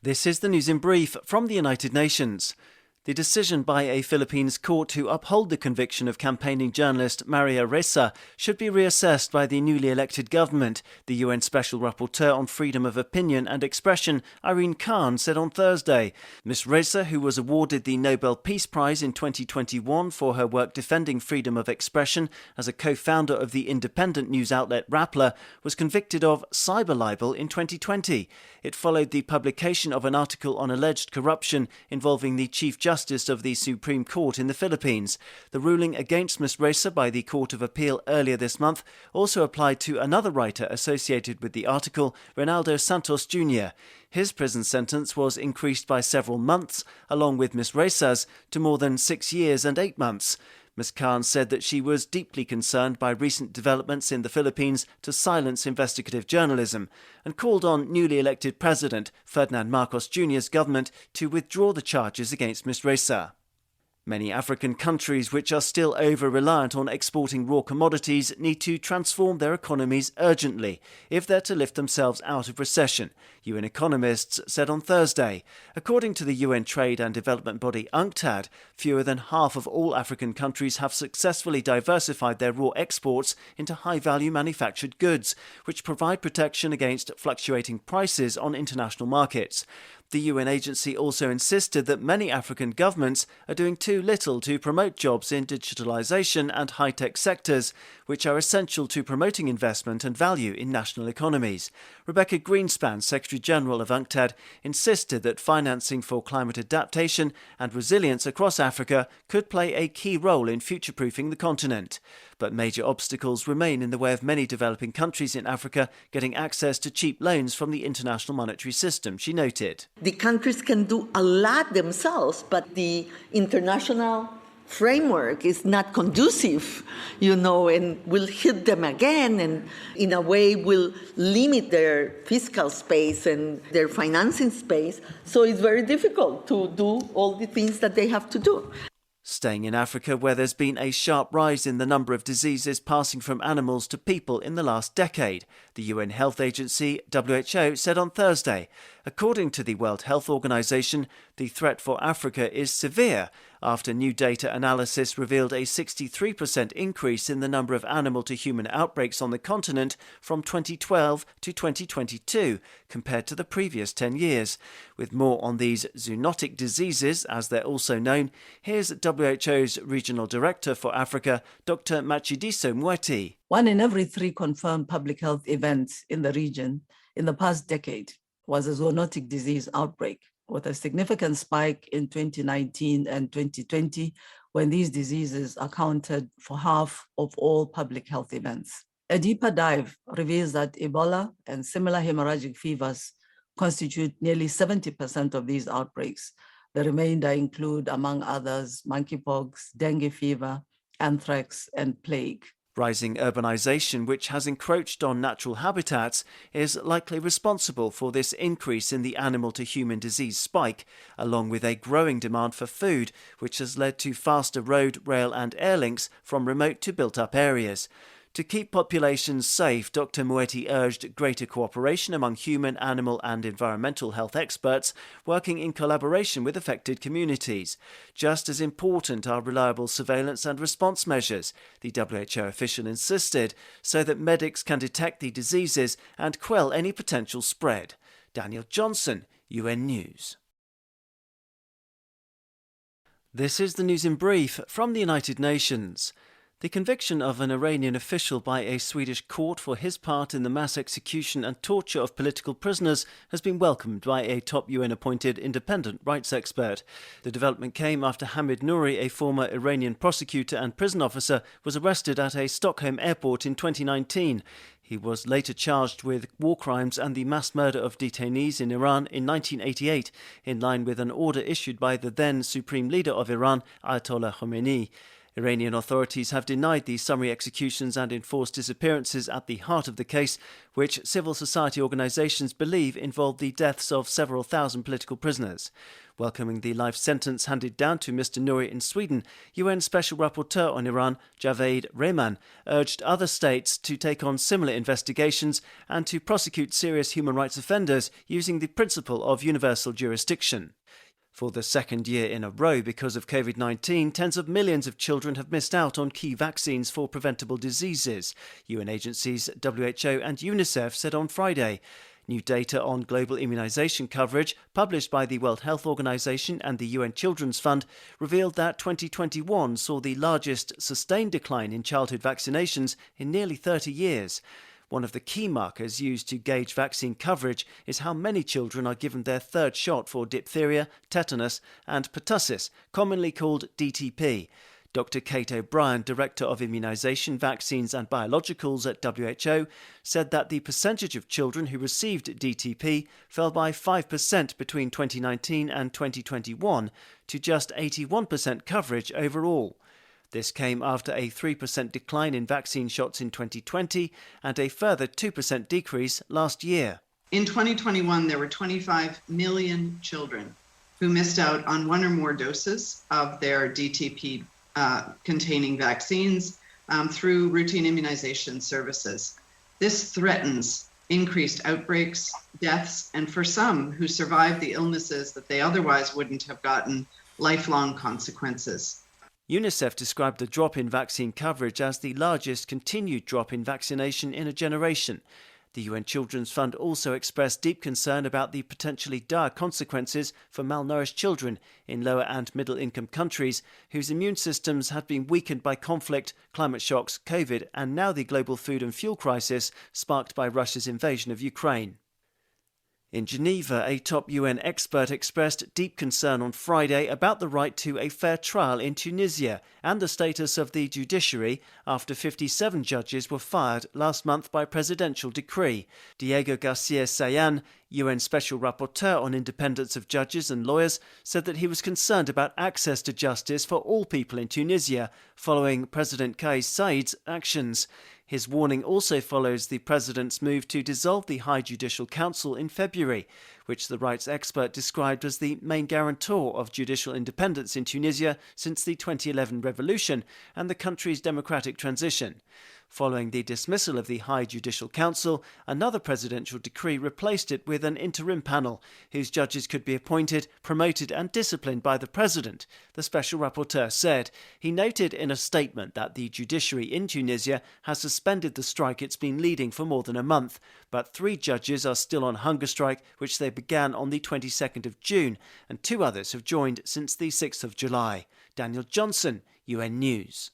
This is the news in brief from the United Nations. The decision by a Philippines court to uphold the conviction of campaigning journalist Maria Ressa should be reassessed by the newly elected government, the UN Special Rapporteur on Freedom of Opinion and Expression, Irene Khan, said on Thursday. Ms. Ressa, who was awarded the Nobel Peace Prize in 2021 for her work defending freedom of expression as a co-founder of the independent news outlet Rappler, was convicted of cyber libel in 2020. It followed the publication of an article on alleged corruption involving the Chief Justice of the Supreme Court in the Philippines. The ruling against Ms. Ressa by the Court of Appeal earlier this month also applied to another writer associated with the article, Reynaldo Santos Jr. His prison sentence was increased by several months, along with Ms. Ressa's, to more than 6 years and 8 months. Ms. Khan said that she was deeply concerned by recent developments in the Philippines to silence investigative journalism and called on newly elected President Ferdinand Marcos Jr.'s government to withdraw the charges against Ms. Ressa. Many African countries which are still over-reliant on exporting raw commodities need to transform their economies urgently if they're to lift themselves out of recession, UN economists said on Thursday. According to the UN trade and development body UNCTAD, fewer than half of all African countries have successfully diversified their raw exports into high-value manufactured goods, which provide protection against fluctuating prices on international markets. The UN agency also insisted that many African governments are doing too little to promote jobs in digitalization and high-tech sectors, which are essential to promoting investment and value in national economies. Rebecca Greenspan, Secretary-General of UNCTAD, insisted that financing for climate adaptation and resilience across Africa could play a key role in future-proofing the continent. But major obstacles remain in the way of many developing countries in Africa getting access to cheap loans from the International Monetary System, she noted. The countries can do a lot themselves, but the international framework is not conducive, and will hit them again and in a way will limit their fiscal space and their financing space. So it's very difficult to do all the things that they have to do. Staying in Africa, where there's been a sharp rise in the number of diseases passing from animals to people in the last decade, the UN Health Agency, WHO, said on Thursday. According to the World Health Organization, the threat for Africa is severe after new data analysis revealed a 63% increase in the number of animal-to-human outbreaks on the continent from 2012 to 2022, compared to the previous 10 years. With more on these zoonotic diseases, as they're also known, here's WHO's Regional Director for Africa, Dr. Matshidiso Moeti. 1 in every 3 confirmed public health events in the region in the past decade was a zoonotic disease outbreak, with a significant spike in 2019 and 2020, when these diseases accounted for half of all public health events. A deeper dive reveals that Ebola and similar hemorrhagic fevers constitute nearly 70% of these outbreaks. The remainder include, among others, monkeypox, dengue fever, anthrax, and plague. Rising urbanization, which has encroached on natural habitats, is likely responsible for this increase in the animal-to-human disease spike, along with a growing demand for food, which has led to faster road, rail and air links from remote to built-up areas. To keep populations safe, Dr. Moeti urged greater cooperation among human, animal and environmental health experts working in collaboration with affected communities. Just as important are reliable surveillance and response measures, the WHO official insisted, so that medics can detect the diseases and quell any potential spread. Daniel Johnson, UN News. This is the news in brief from the United Nations. The conviction of an Iranian official by a Swedish court for his part in the mass execution and torture of political prisoners has been welcomed by a top UN-appointed independent rights expert. The development came after Hamid Nouri, a former Iranian prosecutor and prison officer, was arrested at a Stockholm airport in 2019. He was later charged with war crimes and the mass murder of detainees in Iran in 1988, in line with an order issued by the then Supreme Leader of Iran, Ayatollah Khomeini. Iranian authorities have denied the summary executions and enforced disappearances at the heart of the case, which civil society organisations believe involved the deaths of several thousand political prisoners. Welcoming the life sentence handed down to Mr. Nouri in Sweden, UN Special Rapporteur on Iran, Javaid Rehman, urged other states to take on similar investigations and to prosecute serious human rights offenders using the principle of universal jurisdiction. For the second year in a row because of COVID-19, tens of millions of children have missed out on key vaccines for preventable diseases, UN agencies WHO and UNICEF said on Friday. New data on global immunisation coverage, published by the World Health Organization and the UN Children's Fund, revealed that 2021 saw the largest sustained decline in childhood vaccinations in nearly 30 years. One of the key markers used to gauge vaccine coverage is how many children are given their third shot for diphtheria, tetanus and pertussis, commonly called DTP. Dr. Kate O'Brien, Director of Immunisation, Vaccines and Biologicals at WHO, said that the percentage of children who received DTP fell by 5% between 2019 and 2021 to just 81% coverage overall. This came after a 3% decline in vaccine shots in 2020 and a further 2% decrease last year. In 2021, there were 25 million children who missed out on one or more doses of their DTP containing vaccines through routine immunization services. This threatens increased outbreaks, deaths, and for some who survive the illnesses that they otherwise wouldn't have gotten, lifelong consequences. UNICEF described the drop in vaccine coverage as the largest continued drop in vaccination in a generation. The UN Children's Fund also expressed deep concern about the potentially dire consequences for malnourished children in lower and middle-income countries whose immune systems had been weakened by conflict, climate shocks, COVID, and now the global food and fuel crisis sparked by Russia's invasion of Ukraine. In Geneva, a top UN expert expressed deep concern on Friday about the right to a fair trial in Tunisia and the status of the judiciary after 57 judges were fired last month by presidential decree. Diego Garcia Sayan, UN Special Rapporteur on independence of judges and lawyers, said that he was concerned about access to justice for all people in Tunisia following President Kais Saied's actions. His warning also follows the president's move to dissolve the High Judicial Council in February, which the rights expert described as the main guarantor of judicial independence in Tunisia since the 2011 revolution and the country's democratic transition. Following the dismissal of the High Judicial Council, another presidential decree replaced it with an interim panel whose judges could be appointed, promoted and disciplined by the president, the special rapporteur said. He noted in a statement that the judiciary in Tunisia has suspended the strike it's been leading for more than a month, but 3 judges are still on hunger strike, which they began on the 22nd of June, and 2 others have joined since the 6th of July. Daniel Johnson, UN News.